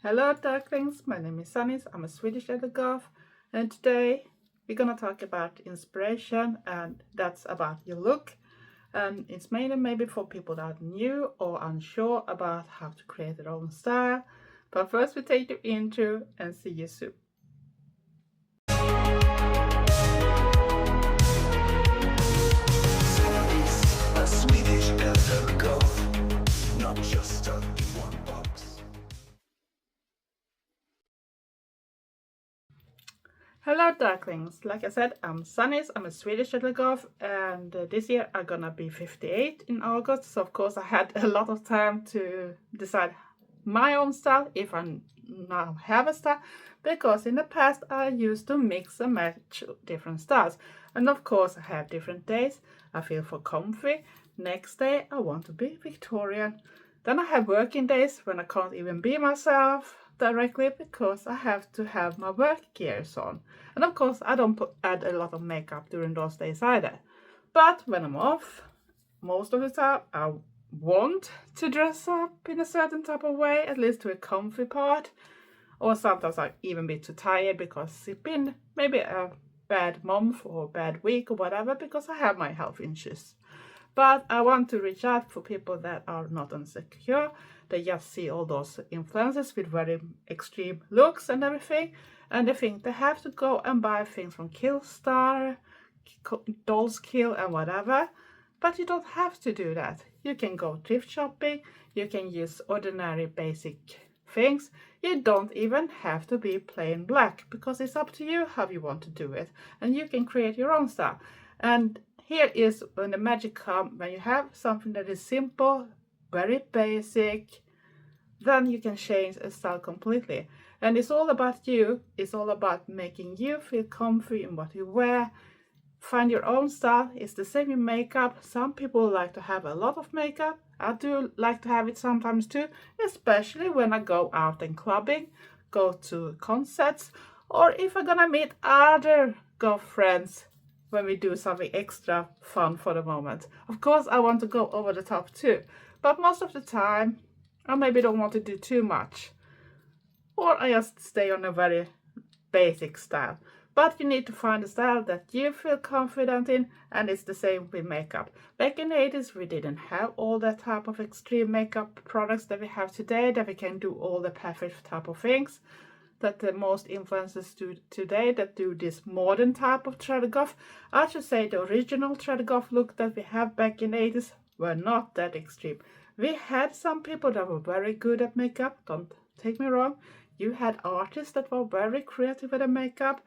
Hello Darklings, my name is Sanniz, I'm a Swedish little Goth, and today we're gonna talk about inspiration, and that's about your look. And it's mainly maybe for people that are new or unsure about how to create their own style. But first we take the intro and see you soon. Sanniz, a Swedish elder Goth, not just stuck in one box. Hello Darklings, like I said, I'm Sanniz, I'm a Swedish little Goth, and this year I'm gonna be 58 in August, so of course I had a lot of time to decide my own style, if I now have a style, because in the past I used to mix and match different styles, and of course I have different days. I feel for comfy, next day I want to be Victorian, then I have working days when I can't even be myself directly because I have to have my work gears on, and of course I don't add a lot of makeup during those days either. But when I'm off, most of the time I want to dress up in a certain type of way, at least to a comfy part, or sometimes I even be too tired because it's been maybe a bad month or a bad week or whatever, because I have my health issues. But I want to reach out for people that are not insecure. They just see all those influencers with very extreme looks and everything, and they think they have to go and buy things from Killstar, Dolls Kill and whatever. But you don't have to do that. You can go thrift shopping, you can use ordinary basic things. You don't even have to be plain black, because it's up to you how you want to do it, and you can create your own style. And here is when the magic comes, when you have something that is simple, very basic, then you can change a style completely. And it's all about you, it's all about making you feel comfy in what you wear. Find your own style. It's the same in makeup. Some people like to have a lot of makeup. I do like to have it sometimes too, especially when I go out and clubbing, go to concerts, or if I'm gonna meet other Goth friends when we do something extra fun for the moment. Of course, I want to go over the top too, but most of the time I maybe don't want to do too much, or I just stay on a very basic style. But you need to find a style that you feel confident in, and it's the same with makeup. Back in the 80s, we didn't have all that type of extreme makeup products that we have today, that we can do all the perfect type of things that the most influencers do today, that do this modern type of trad goth. I should say the original trad goth look that we have back in the 80s were not that extreme. We had some people that were very good at makeup, don't take me wrong. You had artists that were very creative with the makeup.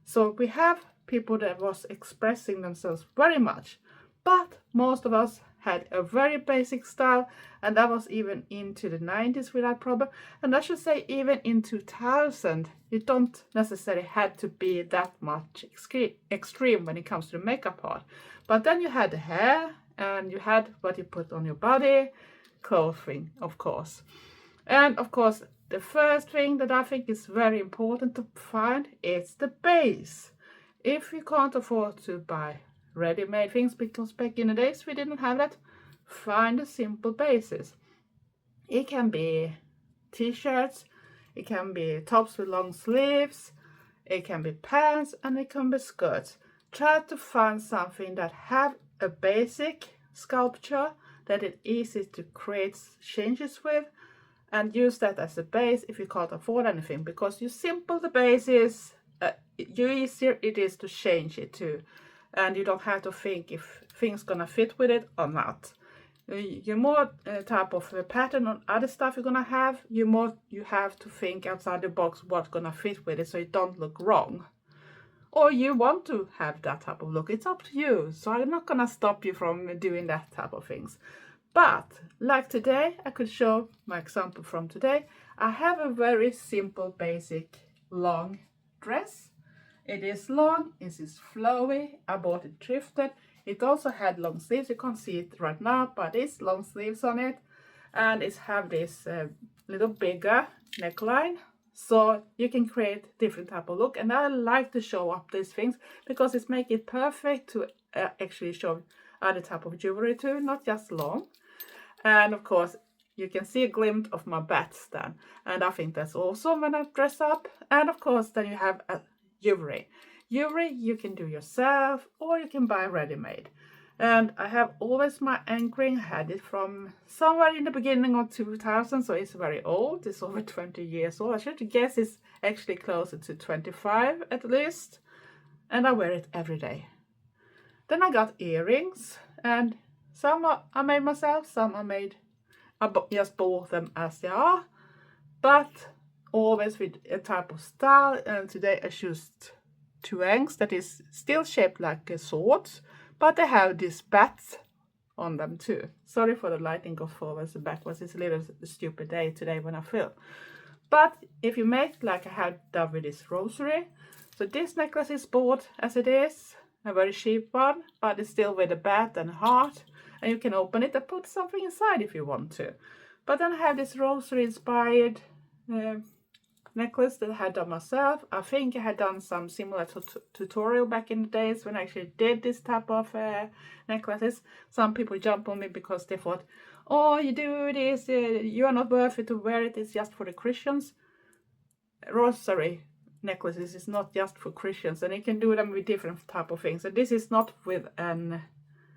So we have people that was expressing themselves very much, but most of us had a very basic style, and that was even into the 90s without problem. And I should say even in 2000, you don't necessarily have to be that much extreme when it comes to the makeup part. But then you had the hair, and you had what you put on your body, clothing, of course. And of course, the first thing that I think is very important to find is the base. If you can't afford to buy ready-made things, because back in the days we didn't have that, find the simple bases. It can be t-shirts, it can be tops with long sleeves, it can be pants, and it can be skirts. Try to find something that have a basic sculpture that is easy to create changes with, and use that as a base if you can't afford anything, because you simple the base is, you easier it is to change it too, and you don't have to think if things gonna fit with it or not. You more type of pattern on other stuff you're gonna have, you have to think outside the box what's gonna fit with it, so it don't look wrong. Or you want to have that type of look, it's up to you, so I'm not gonna stop you from doing that type of things. But like today, I could show my example from today. I have a very simple, basic, long dress. It is long, it is flowy. I bought it thrifted. It also had long sleeves. You can't see it right now, but it's long sleeves on it. And it have this little bigger neckline. So you can create different type of look. And I like to show up these things because it makes it perfect to actually show other type of jewelry too, not just long. And of course, you can see a glimpse of my bats then. And I think that's awesome when I dress up. And of course, then you have a jewelry. Jewelry you can do yourself or you can buy ready-made. And I have always my anchoring, had it from somewhere in the beginning of 2000, so it's very old. It's over 20 years old. I should guess it's actually closer to 25 at least. And I wear it every day. Then I got earrings, and some I made myself, some I just bought them as they are, but always with a type of style. And today I chose two rings that is still shaped like a sword, but they have these bats on them too. Sorry for the lighting go forwards and backwards. It's a little stupid day today when I film. But if you make like I have done with this rosary, so this necklace is bought as it is, a very cheap one, but it's still with a bat and a heart, and you can open it and put something inside if you want to. But then I have this rosary inspired necklace that I had done myself. I think I had done some similar tutorial back in the days when I actually did this type of necklaces. Some people jumped on me because they thought, oh, you do this, you are not worth it to wear it, it's just for the Christians. Rosary necklaces is not just for Christians, and you can do them with different type of things. And this is not with an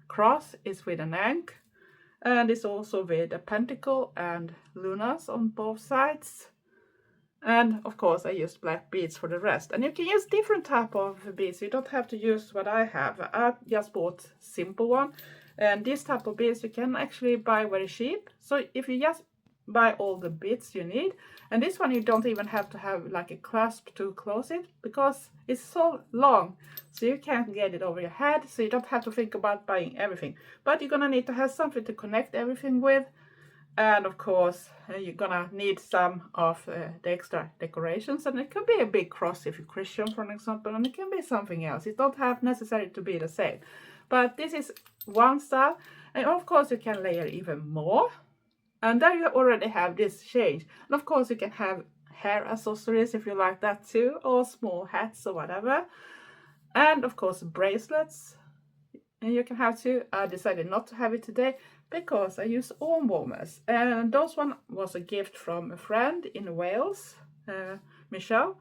cross, it's with an ankh, and it's also with a pentacle and lunas on both sides. And of course I used black beads for the rest. And you can use different type of beads. You don't have to use what I have. I just bought simple one. And this type of beads you can actually buy very cheap. So if you just buy all the beads you need, and this one you don't even have to have like a clasp to close it, because it's so long, so you can't get it over your head, so you don't have to think about buying everything. But you're gonna need to have something to connect everything with. And of course you're gonna need some of the extra decorations, and it could be a big cross if you're Christian, for example, and it can be something else. It don't have necessarily to be the same, but this is one style. And of course you can layer even more, and there you already have this change. And of course you can have hair accessories if you like that too, or small hats or whatever. And of course bracelets, and you can have two. I decided not to have it today because I use arm warmers, and those one was a gift from a friend in Wales, Michelle.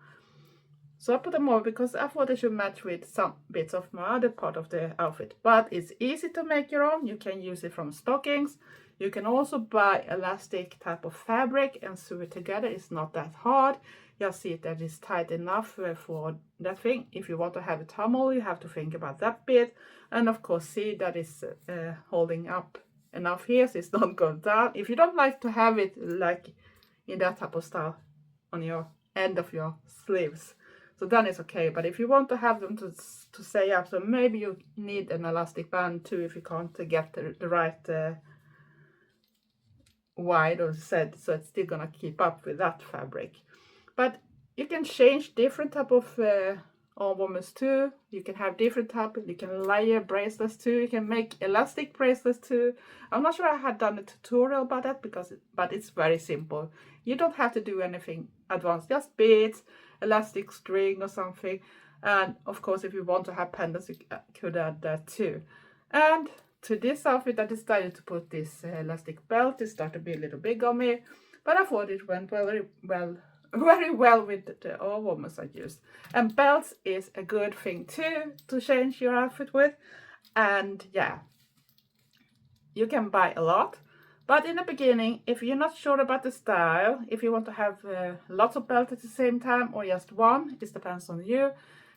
So I put them on because I thought they should match with some bits of my other part of the outfit. But it's easy to make your own. You can use it from stockings. You can also buy elastic type of fabric and sew it together. It's not that hard. Just see that it's tight enough for that thing. If you want to have a tumble, you have to think about that bit. And of course see that it's holding up enough here so it's not going down. If you don't like to have it like in that type of style on your end of your sleeves, so then it's okay. But if you want to have them to stay up, so maybe you need an elastic band too if you can't get the right wide or set, so it's still gonna keep up with that fabric. But you can change different type of arm warmers too. You can have different type. You can layer bracelets too. You can make elastic bracelets too. I'm not sure I had done a tutorial about that but it's very simple. You don't have to do anything advanced. Just beads, elastic string or something. And of course, if you want to have pendants, you could add that too. And to this outfit, I decided to put this elastic belt. It started to be a little big on me, but I thought it went very well with the arm warmers I used. And belts is a good thing too to change your outfit with. And yeah, you can buy a lot, but in the beginning, if you're not sure about the style, if you want to have lots of belts at the same time or just one, it depends on you.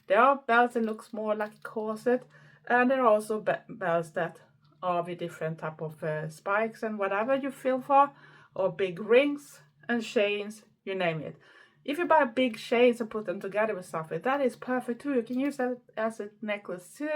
There are belts that looks more like a corset, and there are also belts that are with different type of spikes and whatever you feel for, or big rings and chains, you name it. If you buy big chains and put them together with something, that is perfect too. You can use that as a necklace too.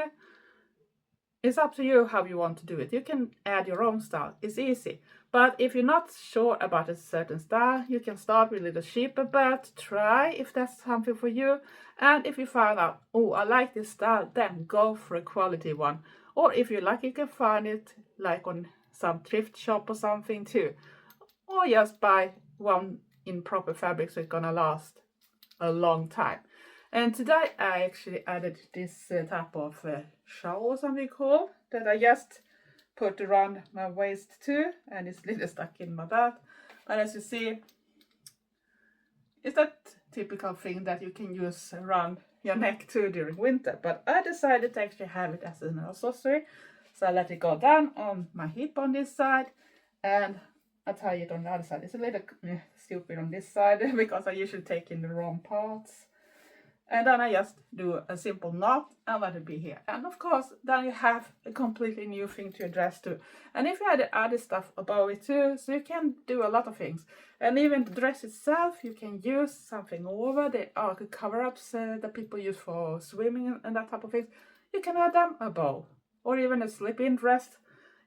It's up to you how you want to do it. You can add your own style. It's easy. But if you're not sure about a certain style, you can start with a little cheaper belt. Try if that's something for you. And if you find out, oh, I like this style, then go for a quality one. Or if you like, you can find it like on some thrift shop or something too. Or just buy one in proper fabric so it's gonna last a long time. And today I actually added this type of shawl or something cool that I just put around my waist too, and it's a little stuck in my belt. But as you see, it's that typical thing that you can use around your neck too during winter. But I decided to actually have it as an accessory. So I let it go down on my hip on this side, and I tie it on the other side. It's a little stupid on this side because I usually take in the wrong parts. And then I just do a simple knot and let it be here. And of course, then you have a completely new thing to address to. And if you add other stuff above it too, so you can do a lot of things. And even the dress itself, you can use something over. There are cover-ups that people use for swimming and that type of things. You can add them above. Or even a slip-in dress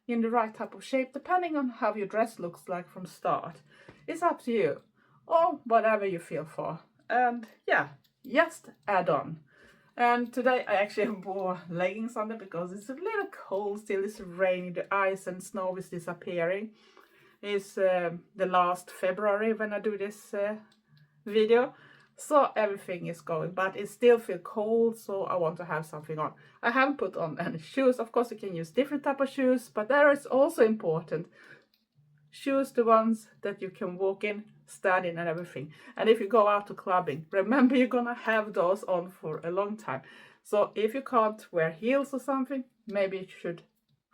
in the right type of shape, depending on how your dress looks like from start. It's up to you. Or whatever you feel for. And yeah. Just add on. And today I actually wore leggings under because it's a little cold still. It's raining, the ice and snow is disappearing. It's the last February when I do this video, so everything is going, but it still feels cold, so I want to have something on. I haven't put on any shoes. Of course you can use different type of shoes, but there is also important choose the ones that you can walk in, stand in and everything. And if you go out to clubbing, remember you're gonna have those on for a long time. So if you can't wear heels or something, maybe you should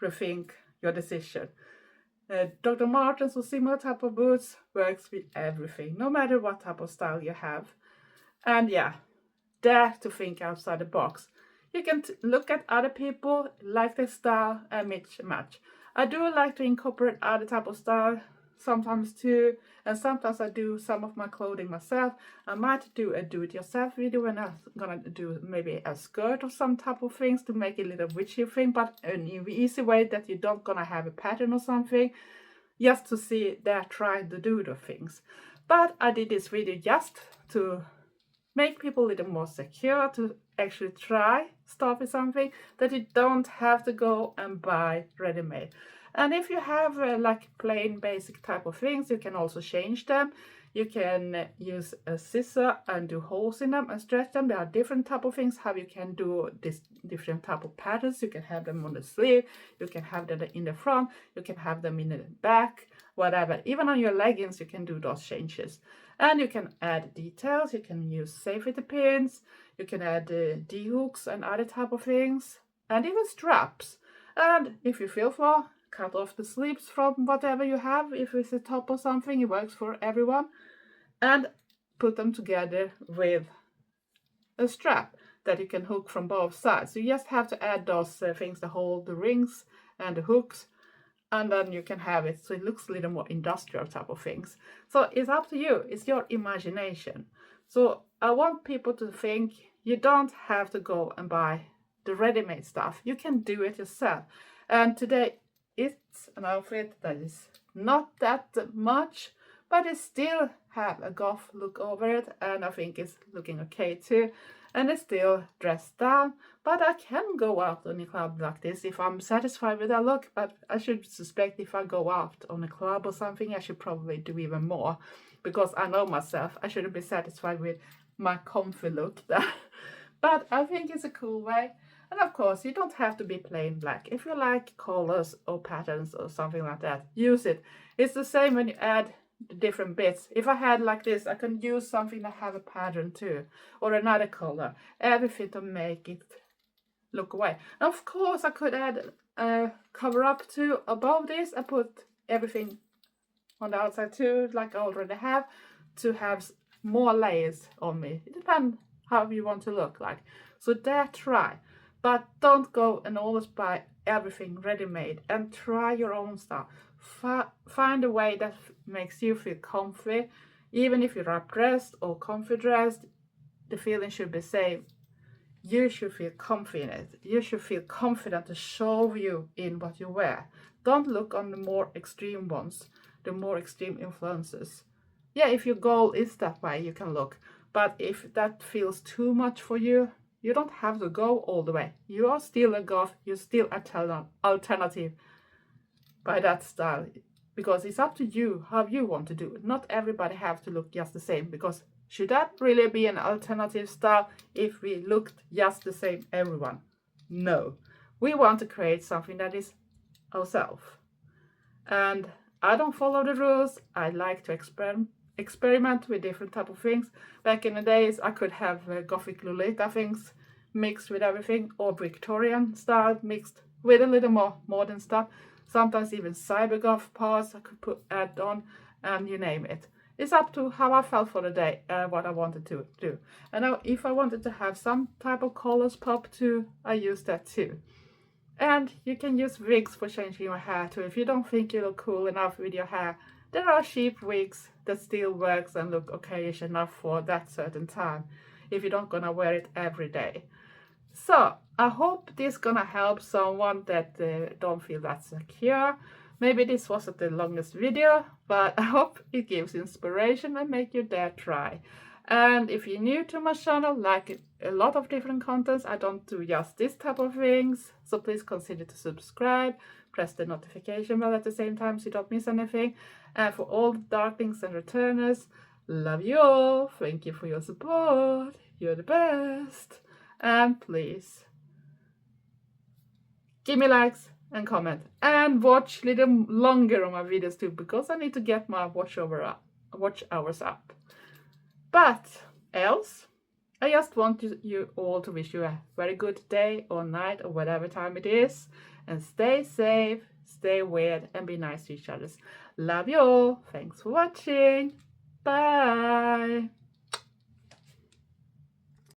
rethink your decision. Dr. Martens or similar type of boots works with everything, no matter what type of style you have. And yeah, dare to think outside the box. You can look at other people, like their style and match. I do like to incorporate other type of style sometimes too, and sometimes I do some of my clothing myself. I might do a do-it-yourself video when I'm gonna do maybe a skirt or some type of things to make it a little witchy thing, but an easy way that you don't gonna have a pattern or something, just to see they're trying to do the things. But I did this video just to make people a little more secure, to actually try stuff with something, that you don't have to go and buy ready-made. And if you have like plain basic type of things, you can also change them. You can use a scissor and do holes in them and stretch them. There are different type of things how you can do this different type of patterns. You can have them on the sleeve, you can have them in the front, you can have them in the back, whatever. Even on your leggings you can do those changes. And you can add details, you can use safety pins, you can add D-hooks and other type of things, and even straps. And if you feel for, cut off the sleeves from whatever you have. If it's a top or something, it works for everyone. And put them together with a strap that you can hook from both sides. So you just have to add those things to hold the rings and the hooks, and then you can have it so it looks a little more industrial type of things. So it's up to you, it's your imagination. So I want people to think you don't have to go and buy the ready-made stuff. You can do it yourself. And today it's an outfit that is not that much, but it still have a goth look over it, and I think it's looking okay too. And it's still dressed down, but I can go out on a club like this if I'm satisfied with that look. But I should suspect if I go out on a club or something, I should probably do even more, because I know myself, I shouldn't be satisfied with my comfy look there. But I think it's a cool way. And of course, you don't have to be plain black. If you like colors or patterns or something like that, use it. It's the same when you add the different bits. If I had like this, I can use something that have a pattern too, or another color, everything to make it look away. And of course, I could add a cover up too above this. I put everything on the outside too, like I already have, to have more layers on me. It depends how you want to look like. So dare try. But don't go and always buy everything ready-made, and try your own stuff. Find a way that makes you feel comfy. Even if you're up dressed or comfy dressed, the feeling should be same. You should feel comfy in it. You should feel confident to show you in what you wear. Don't look on the more extreme ones, the more extreme influences. Yeah, if your goal is that way, you can look. But if that feels too much for you, you don't have to go all the way. You are still a goth, you're still an alternative by that style. Because it's up to you how you want to do it. Not everybody have to look just the same. Because should that really be an alternative style if we looked just the same everyone? No. We want to create something that is ourselves. And I don't follow the rules. I like to experiment with different type of things. Back in the days, I could have Gothic Lolita things mixed with everything, or Victorian style mixed with a little more modern stuff. Sometimes even cybergoth parts I could add on, and you name it. It's up to how I felt for the day, what I wanted to do. And now, if I wanted to have some type of colors pop too, I use that too. And you can use wigs for changing your hair too. If you don't think you look cool enough with your hair, there are cheap wigs that still works and look okayish enough for that certain time, if you're not gonna wear it every day. So I hope this gonna help someone that don't feel that secure. Maybe this wasn't the longest video, but I hope it gives inspiration and make you dare try. And if you're new to my channel, like a lot of different contents, I don't do just this type of things, so please consider to subscribe, press the notification bell at the same time so you don't miss anything. And for all the darklings and returners, love you all, thank you for your support, you're the best. And please give me likes and comment, and watch a little longer on my videos too, because I need to get my watch hours up. But else, I just want you all to wish you a very good day or night or whatever time it is, and stay safe, stay weird, and be nice to each other. Love you all. Thanks for watching. Bye.